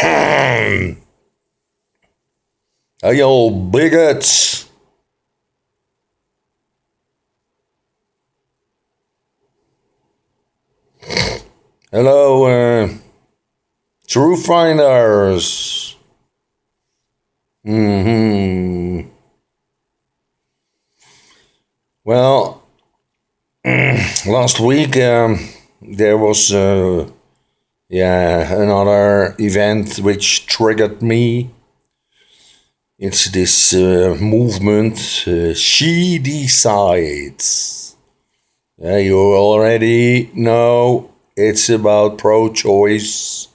Hey, you bigots. Hello, truth finders. hmm Well, last week there was another event which triggered me. It's this movement, She Decides. You already know it's about pro-choice.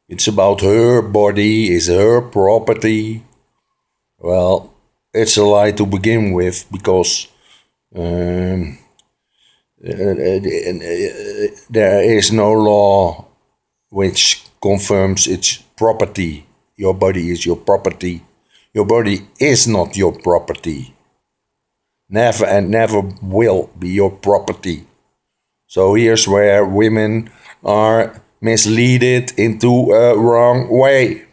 It's about her body, is her property. Well, it's a lie to begin with because um, there is no law which confirms it's property. Your body is your property. Your body is not your property. Never and never will be your property. So here's where women are misled into a wrong way.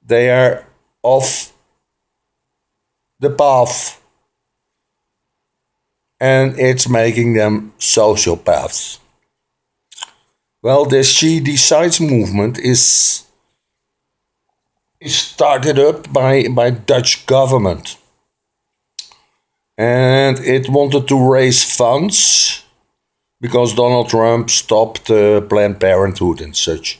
They are off the path, and it's making them sociopaths. Well, this She Decides movement is started up by Dutch government, and it wanted to raise funds because Donald Trump stopped Planned Parenthood and such.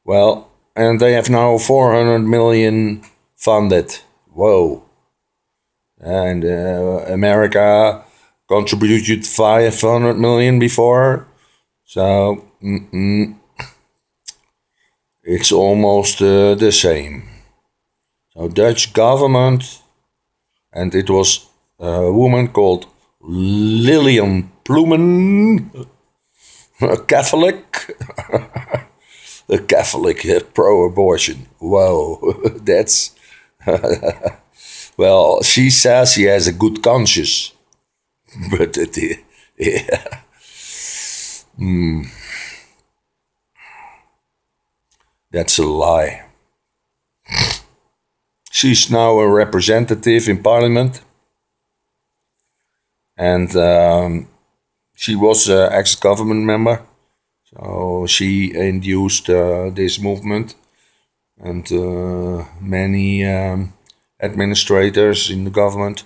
Well, and they have now 400 million funded. Whoa. And America contributed 500 million before. So it's almost the same. So Dutch government, and it was a woman called Lilian Ploemen, a Catholic, a Catholic pro-abortion. Whoa, that's well. She says she has a good conscience, but yeah. That's a lie. She's now a representative in parliament, and she was an ex-government member. So she induced this movement, and many administrators in the government,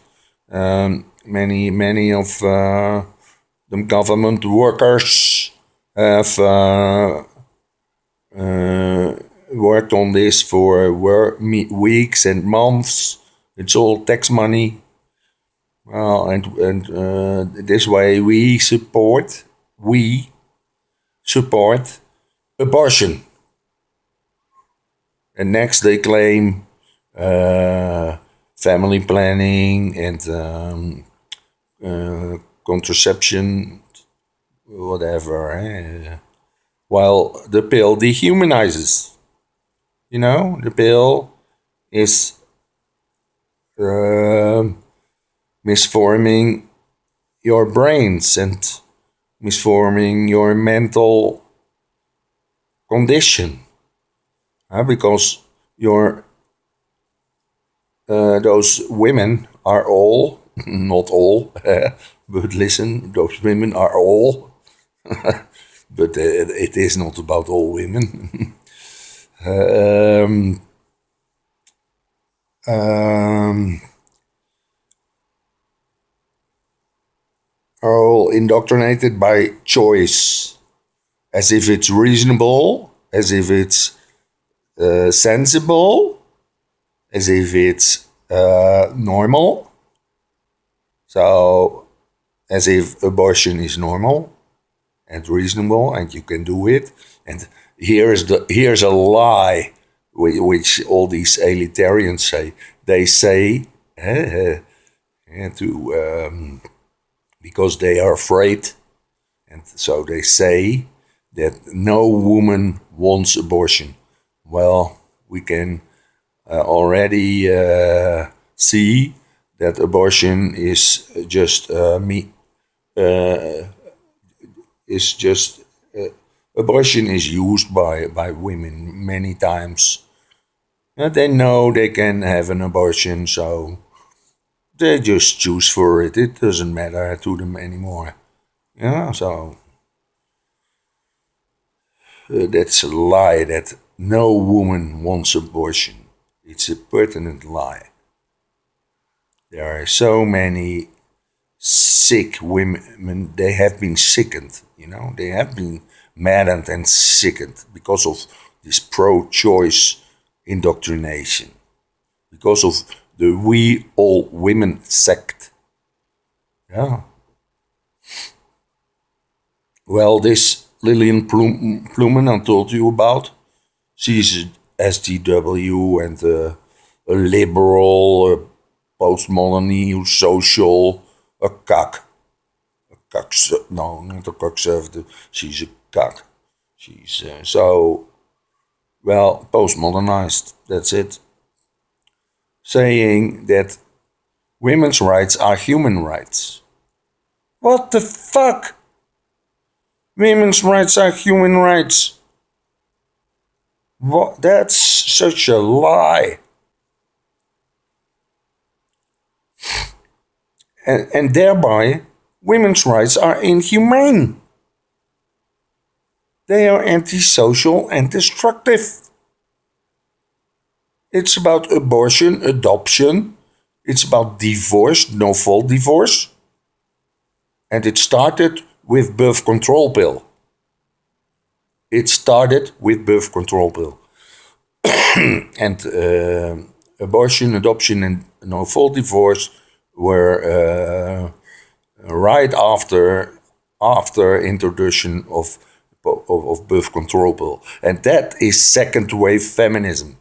many of the government workers have worked on this for weeks and months. It's all tax money. Well, and this way we support abortion. And next they claim family planning and contraception, whatever. While the pill dehumanizes. You know, the pill is misforming your brains and misforming your mental condition. Because those women are all, not all, but listen, those women are all, but it is not about all women. Are all indoctrinated by choice, as if it's reasonable, as if it's sensible, as if it's normal. So, as if abortion is normal and reasonable, and you can do it. And here's a lie, which all these elitarians say. They say because they are afraid, and so they say that no woman wants abortion. Well, we can already see that abortion is just Abortion is used by women many times. They know they can have an abortion, so they just choose for it. It doesn't matter to them anymore. So that's a lie that no woman wants abortion. It's a pertinent lie. There are so many sick women, they have been sickened, they have been maddened and sickened because of this pro-choice indoctrination, because of the We All Women sect. Yeah. Well, this Lillian Plumen I told you about, she's a SDW and a liberal, a postmodern new social, a cuck. No, not a conservative. She's a cuck. She's postmodernized. That's it. Saying that women's rights are human rights. What the fuck? Women's rights are human rights. What? That's such a lie. And thereby, women's rights are inhumane. They are antisocial and destructive. It's about abortion, adoption. It's about divorce, no-fault divorce. And it started with birth control pill. And abortion, adoption, and no-fault divorce were right after introduction of birth control pill, and that is second wave feminism.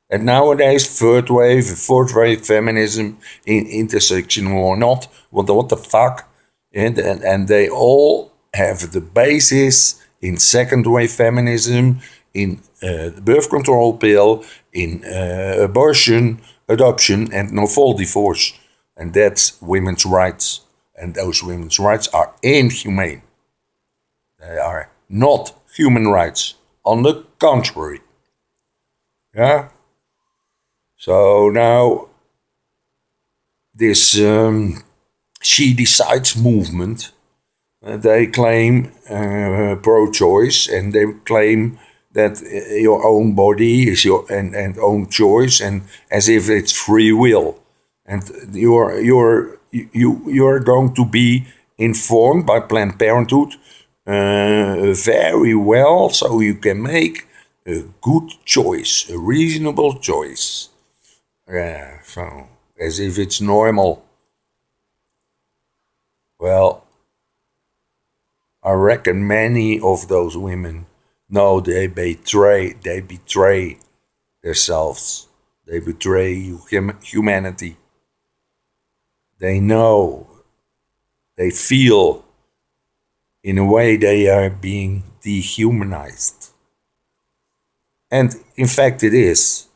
And nowadays, third wave, fourth wave feminism, intersectional or not, what the fuck? And they all have the basis in second wave feminism, in the birth control pill, in abortion, adoption, and no-fault divorce. And that's women's rights. And those women's rights are inhumane. They are not human rights. On the contrary. Yeah? So now, this She Decides movement, they claim pro-choice, and they claim that your own body is your and own choice, and as if it's free will, and you're going to be informed by Planned Parenthood very well, so you can make a good choice, a reasonable choice. Yeah, so as if it's normal. Well, I reckon many of those women know they betray themselves. They betray humanity. They know, they feel, in a way they are being dehumanized. And in fact it is.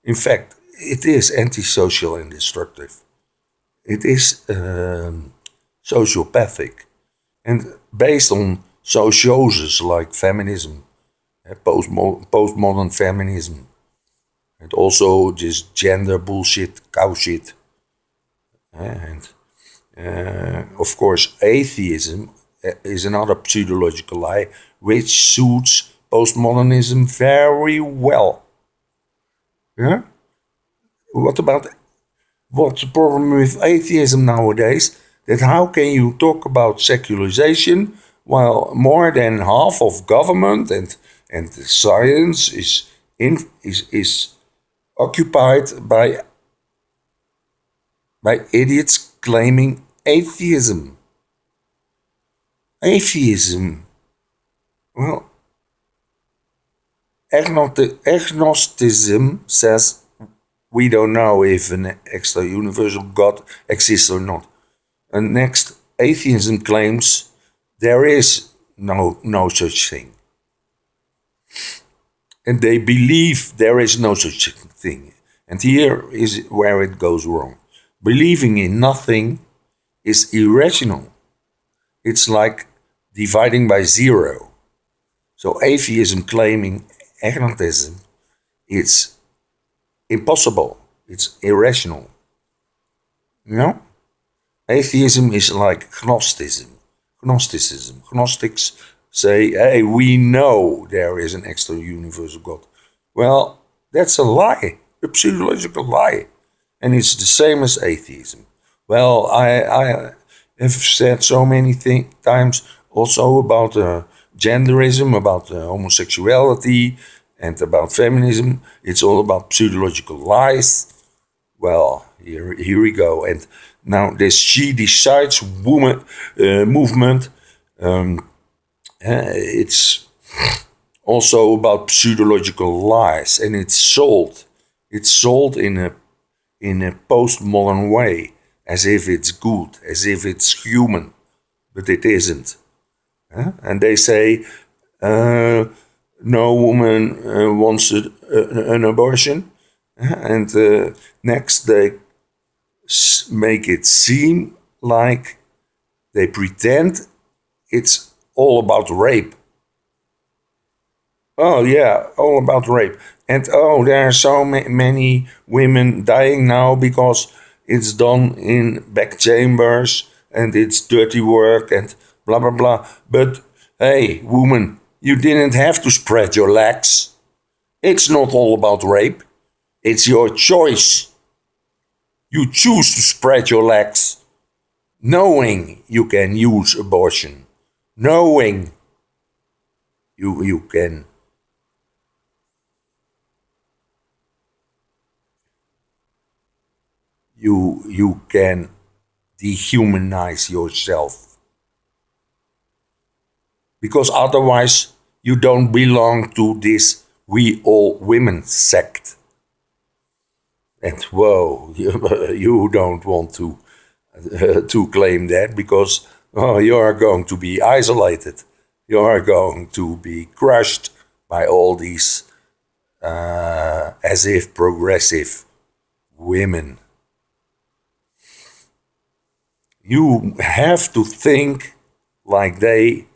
In fact, it is antisocial and destructive. It is sociopathic. And based on socioses like feminism, postmodern feminism, and also this gender bullshit, cow shit. And of course, atheism is another pseudological lie which suits postmodernism very well. Yeah? What's the problem with atheism nowadays? That how can you talk about secularization while more than half of government and science is occupied by idiots claiming atheism? Atheism. Well, agnosticism says we don't know if an extra universal God exists or not. And next, atheism claims there is no such thing. And they believe there is no such thing. And here is where it goes wrong. Believing in nothing is irrational. It's like dividing by zero. So atheism claiming agnosticism, it's impossible. It's irrational. You know? Atheism is like Gnosticism. Gnostics say, hey, we know there is an extra universal God. Well, that's a lie, a pseudological lie. And it's the same as atheism. Well, I have said so many times also about genderism, about homosexuality, and about feminism. It's all about pseudological lies. Well, here we go. And now this She Decides woman movement, it's also about pseudological lies, and it's sold. It's sold in a postmodern way, as if it's good, as if it's human, but it isn't. And they say no woman wants an abortion, and next they make it seem like they pretend it's all about rape. Oh yeah, all about rape. And oh, there are so many women dying now because it's done in back chambers and it's dirty work and blah blah blah. But hey, woman, you didn't have to spread your legs. It's not all about rape. It's your choice. You choose to spread your legs, knowing you can use abortion, knowing you can you can dehumanize yourself, because otherwise you don't belong to this we all women sect. And whoa, you don't want to claim that, because you are going to be isolated. You are going to be crushed by all these as if progressive women. You have to think like they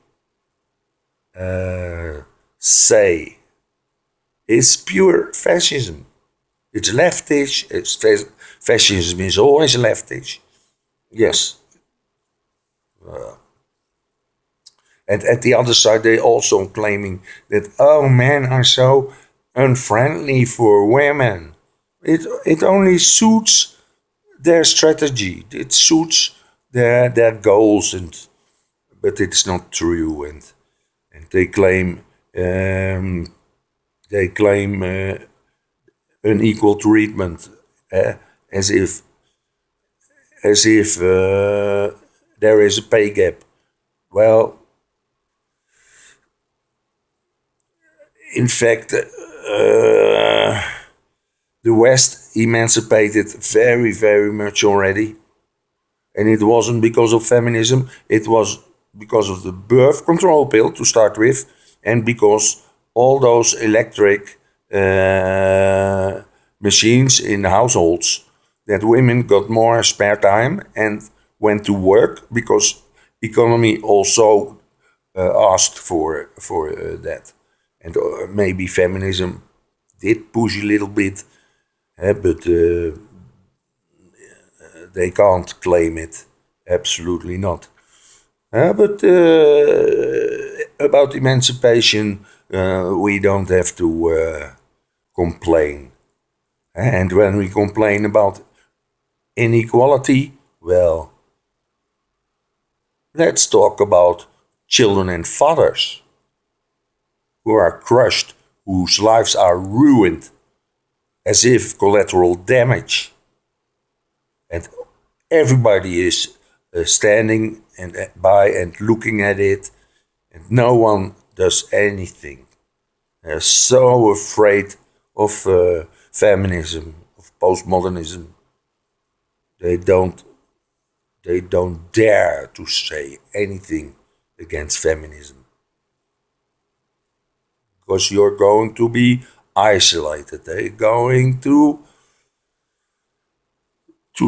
say. It's pure fascism. It's leftish. Fascism is always leftish. Yes. And at the other side, they also claiming that, oh, men are so unfriendly for women. It only suits their strategy. It suits their goals, but it's not true. And they claim unequal treatment, as if there is a pay gap. Well, in fact, the West emancipated very, very much already. And it wasn't because of feminism, it was because of the birth control pill to start with, and because all those electric machines in households, that women got more spare time and went to work, because economy also asked for that. And maybe feminism did push a little bit, but they can't claim it. Absolutely not. But about emancipation, we don't have to complain. And when we complain about inequality, well, let's talk about children and fathers who are crushed, whose lives are ruined as if collateral damage. And everybody is standing by and looking at it, and no one does anything. They're so afraid of feminism, of postmodernism. They don't dare to say anything against feminism, because you're going to be isolated. They're going to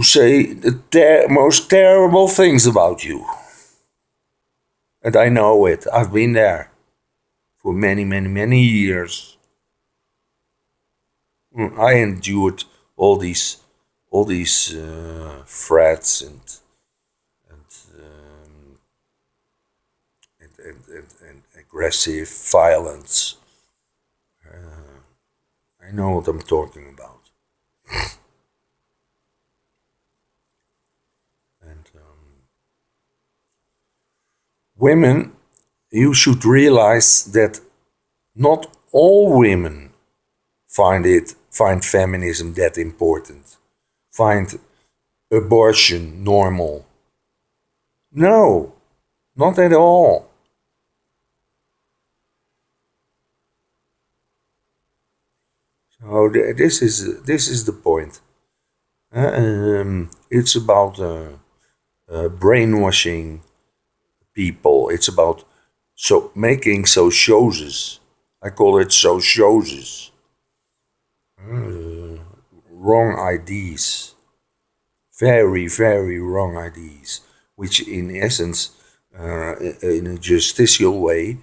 say the most terrible things about you. And I know it. I've been there. for many, many, many years. I endured all these threats and aggressive violence. I know what I'm talking about. And women, you should realize that not all women find feminism that important, find abortion normal. No, not at all. So this is the point. It's about brainwashing people. It's about making socioses. I call it socioses. Wrong ideas, very, very wrong ideas, which in essence, in a justicial way,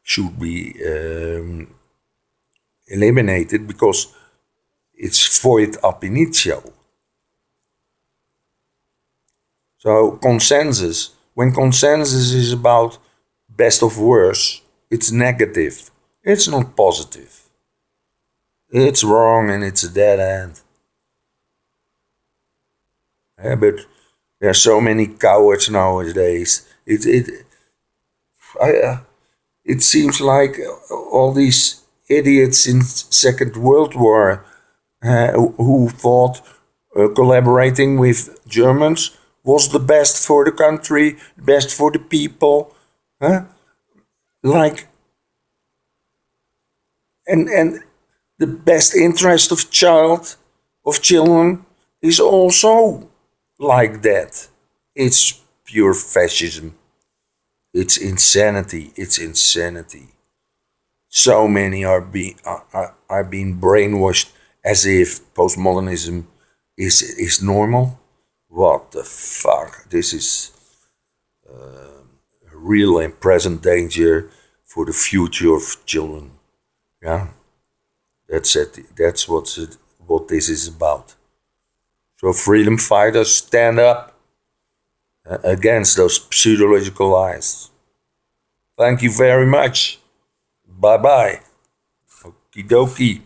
should be eliminated because it's void ab initio. So consensus, when consensus is about best of worst, it's negative. It's not positive. It's wrong and it's a dead end. Yeah, but there are so many cowards nowadays. It seems like all these idiots in Second World War who thought collaborating with Germans was the best for the country, best for the people. Huh? Like, and the best interest of children is also like that. It's pure fascism. It's insanity. It's insanity. So many are being brainwashed as if postmodernism is normal. What the fuck? This is a real and present danger for the future of children. Yeah, that's it. That's what this is about. So freedom fighters, stand up against those pseudological lies. Thank you very much. Bye bye. Okie dokie.